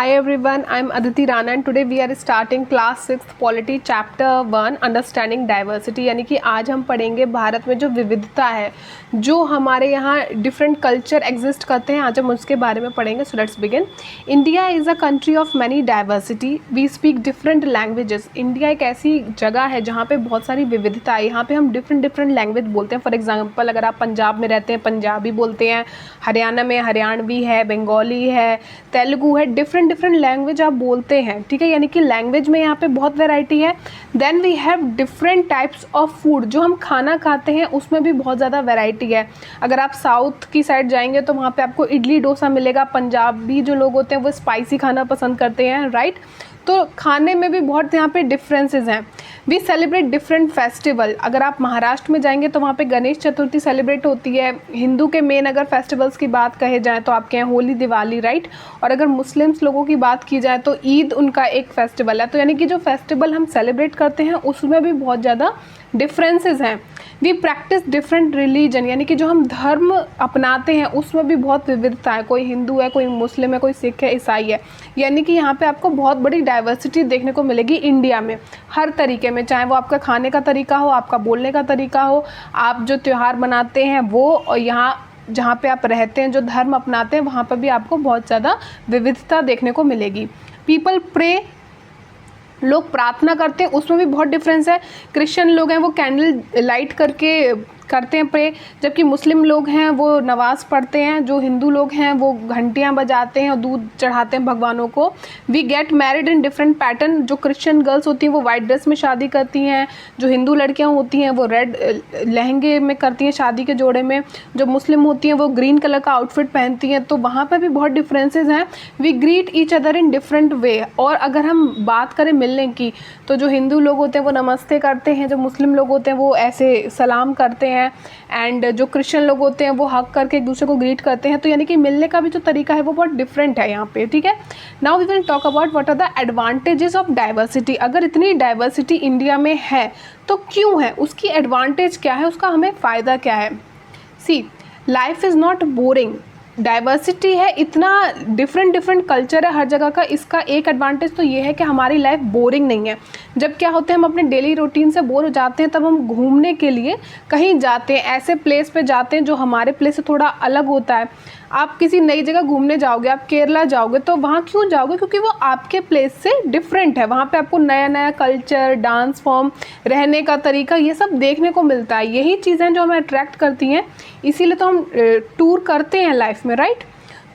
Hi everyone, I'm Aditi Rana and today we are starting class 6th Polity Chapter 1 Understanding Diversity। यानी कि आज हम पढ़ेंगे भारत में जो विविधता है, जो हमारे यहाँ डिफरेंट कल्चर एग्जिस्ट करते हैं, आज हम उसके बारे में पढ़ेंगे। So let's begin. India is a country of many diversity, we speak different languages. India एक ऐसी जगह है जहाँ पे बहुत सारी विविधता है, यहाँ पे हम डिफरेंट लैंग्वेज बोलते हैं। फॉर एग्जाम्पल अगर आप पंजाब में रहते हैं पंजाबी बोलते हैं, हरियाणा में हरियाणवी है, बंगाली है, तेलुगु है, डिफरेंट लैंग्वेज आप बोलते हैं, ठीक है। यानी कि लैंग्वेज में यहाँ पे बहुत वैरायटी है। Then we have different types of food, जो हम खाना खाते हैं उसमें भी बहुत ज़्यादा वैरायटी है। अगर आप साउथ की साइड जाएंगे तो वहाँ पे आपको इडली डोसा मिलेगा। पंजाबी जो लोग होते हैं वो स्पाइसी खाना पसंद करते हैं, राइट। तो खाने में भी बहुत यहाँ पे डिफरेंसेस हैं। We celebrate different festival. अगर आप महाराष्ट्र में जाएंगे तो वहाँ पे गणेश चतुर्थी सेलिब्रेट होती है। हिंदू के मेन अगर फेस्टिवल्स की बात कहे जाए तो आपके यहाँ होली, दिवाली, राइट। और अगर मुस्लिम्स लोगों की बात की जाए तो ईद उनका एक फेस्टिवल है। तो यानी कि जो फेस्टिवल हम सेलिब्रेट करते हैं उसमें भी बहुत ज़्यादा डिफरेंसेस हैं। वी प्रैक्टिस डिफरेंट रिलीजन, यानी कि जो हम धर्म अपनाते हैं उसमें भी बहुत विविधता है। कोई हिंदू है, कोई मुस्लिम है, कोई सिख है, ईसाई है। यानी कि यहाँ पे आपको बहुत बड़ी डाइवर्सिटी देखने को मिलेगी इंडिया में, हर तरीके में, चाहे वो आपका खाने का तरीका हो, आपका बोलने का तरीका हो, आप जो त्यौहार मनाते हैं वो, और यहाँ जहाँ पे आप रहते हैं, जो धर्म अपनाते हैं, वहाँ पर भी आपको बहुत ज़्यादा विविधता देखने को मिलेगी। पीपल प्रे, लोग प्रार्थना करते हैं, उसमें भी बहुत डिफरेंस है। क्रिश्चियन लोग हैं वो कैंडल लाइट करके करते हैं प्रे, जबकि मुस्लिम लोग हैं वो नमाज़ पढ़ते हैं। जो हिंदू लोग हैं वो घंटियां बजाते हैं और दूध चढ़ाते हैं भगवानों को। We get married in different pattern. जो क्रिश्चियन गर्ल्स होती हैं वो वाइट ड्रेस में शादी करती हैं, जो हिंदू लड़कियां होती हैं वो रेड लहंगे में करती हैं शादी के जोड़े में, जो मुस्लिम होती हैं वो ग्रीन कलर का आउटफिट पहनती हैं। तो वहाँ पर भी बहुत डिफरेंसेस हैं। We greet each other in different way. और अगर हम बात करें मिलने की, तो जो हिंदू लोग होते हैं वो नमस्ते करते हैं, जो मुस्लिम लोग होते हैं वो ऐसे सलाम करते हैं, एंड जो क्रिश्चियन लोग होते हैं वो हक करके एक दूसरे को ग्रीट करते हैं। तो यानी कि मिलने का भी जो तरीका है वो बहुत डिफरेंट है यहाँ पे, ठीक है। Now we will talk about what are the advantages of diversity. अगर इतनी डाइवर्सिटी इंडिया में है तो क्यों है, उसकी एडवांटेज क्या है, उसका हमें फ़ायदा क्या है। See, life is not boring. Diversity है, इतना डिफरेंट कल्चर है हर जगह का, इसका एक एडवांटेज तो ये है कि हमारी लाइफ बोरिंग नहीं है। जब क्या होते हैं हम अपने डेली रूटीन से बोर हो जाते हैं तब हम घूमने के लिए कहीं जाते हैं, ऐसे प्लेस पे जाते हैं जो हमारे प्लेस से थोड़ा अलग होता है। आप किसी नई जगह घूमने जाओगे, आप केरला जाओगे, तो वहाँ क्यों जाओगे, क्योंकि वो आपके प्लेस से डिफरेंट है। वहाँ पे आपको नया कल्चर, डांस फॉर्म, रहने का तरीका, ये सब देखने को मिलता है। यही चीज़ें जो हमें अट्रैक्ट करती हैं, इसीलिए तो हम टूर करते हैं लाइफ में, राइट।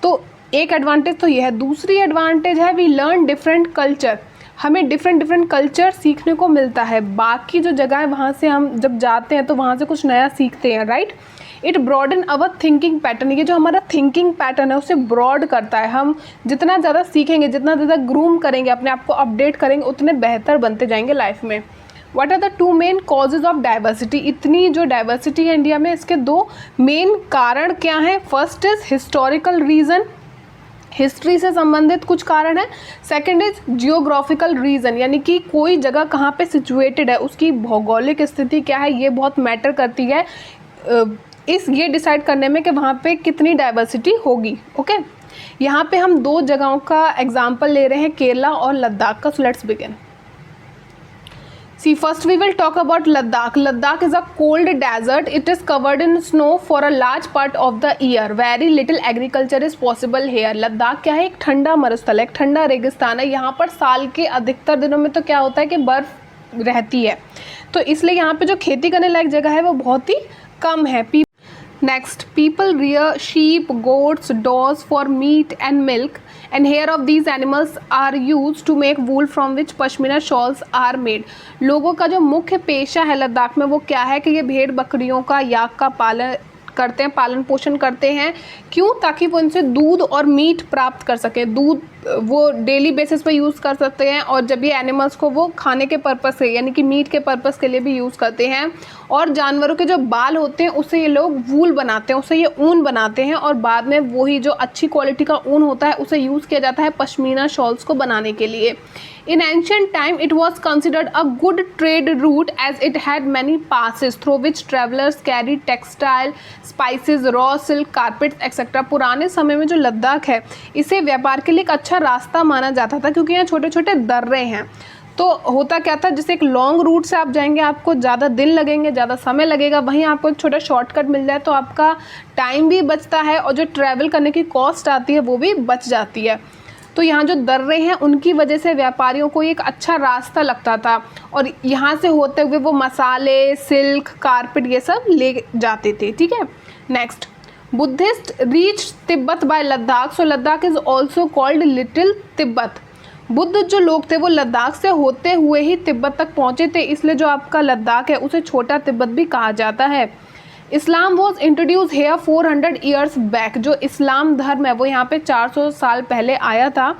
तो एक एडवांटेज तो ये है। दूसरी एडवांटेज है वी लर्न डिफरेंट कल्चर। हमें डिफरेंट कल्चर सीखने को मिलता है। बाकी जो जगह है वहाँ से हम जब जाते हैं तो वहाँ से कुछ नया सीखते हैं, right. It broaden our thinking pattern. ये जो हमारा थिंकिंग पैटर्न है उसे ब्रॉड करता है। हम जितना ज़्यादा सीखेंगे, जितना ज़्यादा ग्रूम करेंगे, अपने आप को अपडेट करेंगे, उतने बेहतर बनते जाएंगे लाइफ में। What are the two main causes of diversity. इतनी जो डाइवर्सिटी है इंडिया में, इसके दो मेन कारण क्या हैं। First is historical reason, history से संबंधित कुछ कारण है। सेकंड इज जियोग्राफिकल रीज़न, यानी कि कोई जगह कहाँ पे सिचुएटेड है, उसकी भौगोलिक स्थिति क्या है, ये बहुत मैटर करती है ये डिसाइड करने में कि वहाँ पे कितनी डाइवर्सिटी होगी, ओके। यहाँ पे हम दो जगहों का एग्जाम्पल ले रहे हैं, केरला और लद्दाख का। सो let's begin. See, first we will talk about Ladakh. Ladakh is a cold desert. It is covered in snow for a large part of the year. Very little agriculture is possible here. Ladakh क्या है, एक ठंडा मरुस्थल है, एक ठंडा रेगिस्तान है। यहाँ पर साल के अधिकतर दिनों में तो क्या होता है कि बर्फ़ रहती है, तो इसलिए यहाँ पे जो खेती करने लायक जगह है वो बहुत ही कम है। Next, people rear sheep, goats, dogs for meat and milk, and hair of these animals are used to make wool from which pashmina shawls are made. लोगों का जो मुख्य पेशा है लद्दाख में वो क्या है कि ये भेड़ बकरियों का, याक का पालन करते हैं, पालन पोषण करते हैं। क्यों, ताकि वो इनसे दूध और मीट प्राप्त कर सकें। दूध वो डेली बेसिस पे यूज़ कर सकते हैं, और जब ये एनिमल्स को वो खाने के पर्पज़ से, यानी कि मीट के पर्पज़ के लिए भी यूज़ करते हैं। और जानवरों के जो बाल होते हैं उससे ये लोग वूल बनाते हैं, उससे ये ऊन बनाते हैं, और बाद में वही जो अच्छी क्वालिटी का ऊन होता है उसे यूज़ किया जाता है पश्मीना शॉल्स को बनाने के लिए। In ancient time, it was considered a good trade route as it had many passes through which travelers carried textile, spices, raw silk, carpets, etc. Etcetera. पुराने समय में जो लद्दाख है इसे व्यापार के लिए एक अच्छा रास्ता माना जाता था, क्योंकि यहाँ छोटे छोटे दर्रे हैं। तो होता क्या था, जैसे एक लॉन्ग रूट से आप जाएंगे आपको ज़्यादा दिन लगेंगे, ज़्यादा समय लगेगा, वहीं आपको एक छोटा शॉर्टकट मिल जाए तो आपका टाइम भी बचता है और जो ट्रैवल करने की कॉस्ट आती है वो भी बच जाती है। तो यहाँ जो दर्रे हैं उनकी वजह से व्यापारियों को एक अच्छा रास्ता लगता था और यहाँ से होते हुए वो मसाले, सिल्क, कारपेट ये सब ले जाते थे। ठीक है, next, Buddhist reach Tibet by Ladakh, so Ladakh is also called little Tibet. Buddha जो लोग थे वो लद्दाख से होते हुए ही तिब्बत तक पहुँचे थे, इसलिए जो आपका लद्दाख है उसे छोटा तिब्बत भी कहा जाता है। Islam was introduced here 400 years back, जो इस्लाम धर्म है वो यहाँ पे 400 साल पहले आया था।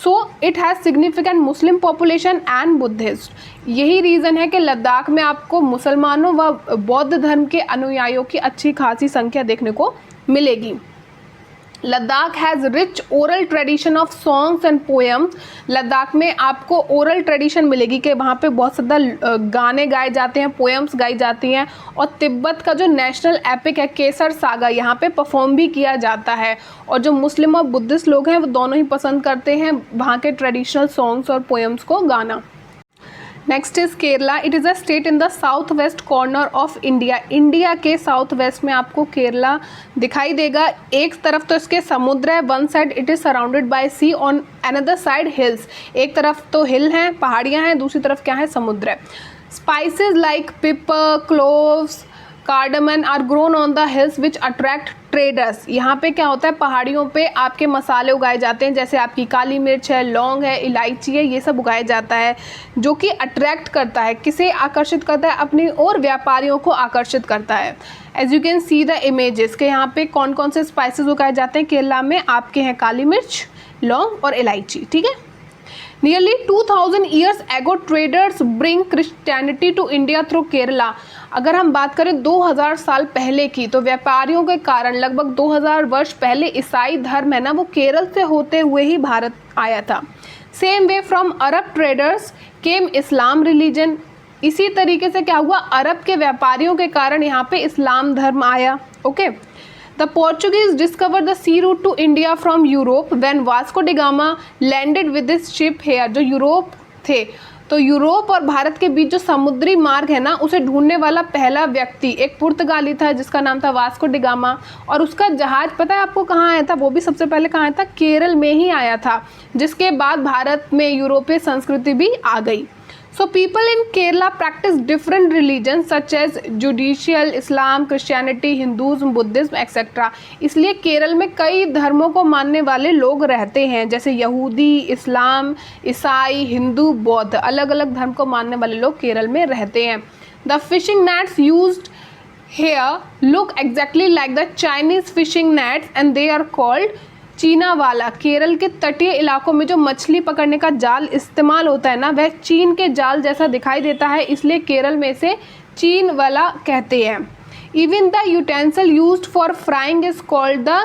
So it has significant Muslim population and Buddhist. यही रीज़न है कि लद्दाख में आपको मुसलमानों व बौद्ध धर्म के अनुयायियों की अच्छी खासी संख्या देखने को मिलेगी। Ladakh has rich oral tradition of songs and poems. Ladakh में आपको ओरल ट्रेडिशन मिलेगी कि वहाँ पे बहुत ज़्यादा गाने गाए जाते हैं, पोएम्स गाई जाती हैं, और तिब्बत का जो नेशनल एपिक है केसर सागा यहाँ पे परफॉर्म भी किया जाता है। और जो मुस्लिम और बुद्धिस्ट लोग हैं वो दोनों ही पसंद करते हैं वहाँ के ट्रेडिशनल सॉन्ग्स और पोएम्स को गाना। Next is Kerala. It is a state in the south west corner of India. India के साउथ वेस्ट में आपको केरला दिखाई देगा। एक तरफ तो इसके समुद्र है, one side it is surrounded by sea, on another side hills. एक तरफ तो हिल हैं, पहाड़ियाँ हैं, दूसरी तरफ क्या है, समुद्र है। Spices like pepper, cloves, cardamom are grown on the hills which attract traders. यहाँ पे क्या होता है, पहाड़ियों पे आपके मसाले उगाए जाते हैं, जैसे आपकी काली मिर्च है, लौंग है, इलायची है, ये सब उगाया जाता है, जो कि अट्रैक्ट करता है, किसे आकर्षित करता है, अपनी और व्यापारियों को आकर्षित करता है। As you can see the images के यहाँ पे कौन कौन से स्पाइसेस उगाए जाते हैं केरला में, आपके हैं काली मिर्च, लौंग और इलायची। ठीक है, nearly 2000 years ago traders bring Christianity to India through Kerala. अगर हम बात करें 2000 साल पहले की, तो व्यापारियों के कारण लगभग 2000 वर्ष पहले ईसाई धर्म है ना वो केरल से होते हुए ही भारत आया था। Same way from Arab traders came Islam religion. इसी तरीके से क्या हुआ, अरब के व्यापारियों के कारण यहाँ पे इस्लाम धर्म आया। Okay, The Portuguese discovered the sea route to India from Europe when Vasco da Gama landed with his ship here। जो यूरोप थे, तो यूरोप और भारत के बीच जो समुद्री मार्ग है ना उसे ढूंढने वाला पहला व्यक्ति एक पुर्तगाली था जिसका नाम था वास्को डी गामा। और उसका जहाज पता है आपको कहाँ आया था, वो भी सबसे पहले कहाँ आया था, केरल में ही आया था, जिसके बाद भारत में यूरोपीय संस्कृति भी आ गई। So people in Kerala practice different religions such as Judaism, Islam, Christianity, Hinduism, Buddhism, etc. इसलिए केरल में कई धर्मों को मानने वाले लोग रहते हैं, जैसे यहूदी, इस्लाम, ईसाई, हिंदू, बौद्ध, अलग अलग धर्म को मानने वाले लोग केरल में रहते हैं। The fishing nets used here look exactly like the Chinese fishing nets and they are called चीना वाला। केरल के तटीय इलाकों में जो मछली पकड़ने का जाल इस्तेमाल होता है ना वह चीन के जाल जैसा दिखाई देता है, इसलिए केरल में इसे चीन वाला कहते हैं। Even the utensil used for frying is called the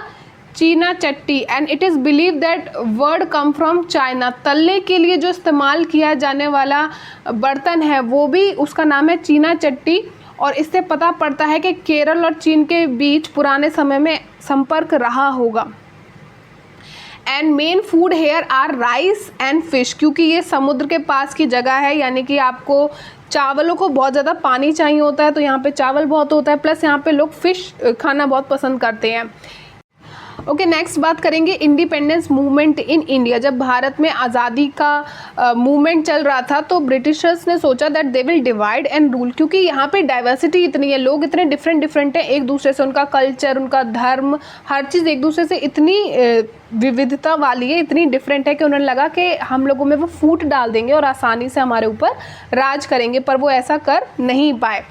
cheena chatti and it is believe that word come from China. तलने के लिए जो इस्तेमाल किया जाने वाला बर्तन है वो भी उसका नाम है चीना चट्टी, और इससे पता पड़ता है कि केरल और चीन के बीच पुराने समय में संपर्क रहा होगा। And main food here are rice and fish, क्योंकि ये समुद्र के पास की जगह है, यानी कि आपको चावलों को बहुत ज़्यादा पानी चाहिए होता है, तो यहाँ पे चावल बहुत होता है, प्लस यहाँ पे लोग फिश खाना बहुत पसंद करते हैं। ओके, नेक्स्ट बात करेंगे इंडिपेंडेंस मूवमेंट इन इंडिया। जब भारत में आज़ादी का मूवमेंट चल रहा था तो ब्रिटिशर्स ने सोचा that they will divide and rule, क्योंकि यहाँ पे डाइवर्सिटी इतनी है, लोग इतने डिफरेंट हैं एक दूसरे से, उनका कल्चर, उनका धर्म, हर चीज़ एक दूसरे से इतनी विविधता वाली है, इतनी डिफरेंट है कि उन्हें लगा कि हम लोगों में वो फूट डाल देंगे और आसानी से हमारे ऊपर राज करेंगे, पर वो ऐसा कर नहीं पाए।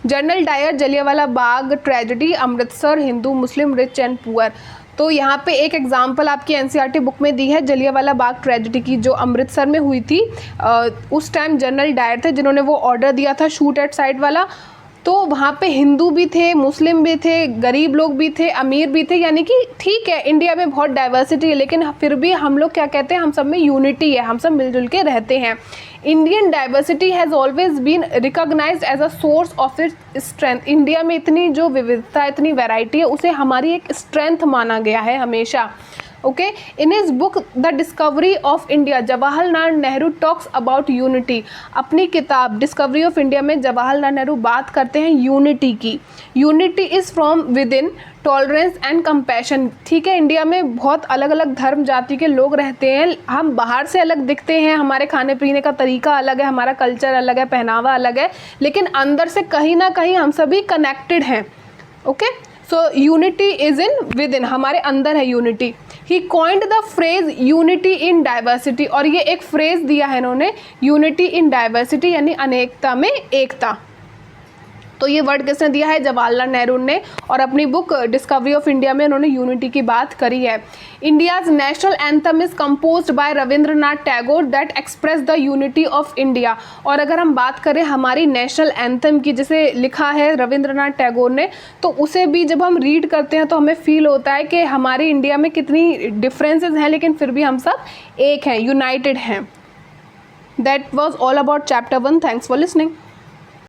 General Dyer, Jallianwala Bagh tragedy, Amritsar, Hindu Muslim, rich and poor. तो यहाँ पे एक एग्जाम्पल आपकी एनसीईआरटी बुक में दी है जलियांवाला बाग ट्रेजेडी की, जो अमृतसर में हुई थी। उस टाइम जनरल डायर थे जिन्होंने वो ऑर्डर दिया था शूट एट साइड वाला, तो वहाँ पे हिंदू भी थे, मुस्लिम भी थे, गरीब लोग भी थे, अमीर भी थे, यानी कि ठीक है इंडिया में बहुत डाइवर्सिटी है लेकिन फिर भी हम लोग क्या कहते हैं, हम सब में यूनिटी है, हम सब मिलजुल के रहते हैं। Indian diversity has always been recognized as a source of its strength. India में इतनी जो विविधता, इतनी वैरायटी है, उसे हमारी एक स्ट्रेंथ माना गया है हमेशा। Okay, in his book the discovery of India Jawaharlal Nehru talks about unity. अपनी किताब डिस्कवरी ऑफ इंडिया में जवाहरलाल नेहरू बात करते हैं यूनिटी की। Unity is from with in tolerance and compassion. ठीक है, इंडिया में बहुत अलग अलग धर्म जाति के लोग रहते हैं, हम बाहर से अलग दिखते हैं, हमारे खाने पीने का तरीका अलग है, हमारा कल्चर अलग है, पहनावा अलग है, लेकिन अंदर से कहीं ना कहीं हम सभी कनेक्टेड हैं। Okay, so unity is in with in, हमारे अंदर है unity. He coined the phrase unity in diversity, और ये एक फ्रेज दिया है इन्होंने, यूनिटी इन डाइवर्सिटी यानी अनेकता में एकता। तो ये वर्ड किसने दिया है, जवाहरलाल नेहरू ने, और अपनी बुक डिस्कवरी ऑफ इंडिया में उन्होंने यूनिटी की बात करी है। India's national anthem is composed bye Rabindranath Tagore that express the unity of India. और अगर हम बात करें हमारी नेशनल एंथम की, जिसे लिखा है रविंद्रनाथ टैगोर ने, तो उसे भी जब हम रीड करते हैं तो हमें फील होता है कि हमारी इंडिया में कितनी डिफरेंसेस हैं लेकिन फिर भी हम सब एक हैं, यूनाइटेड हैं। That was all about chapter 1। Thanks for listening.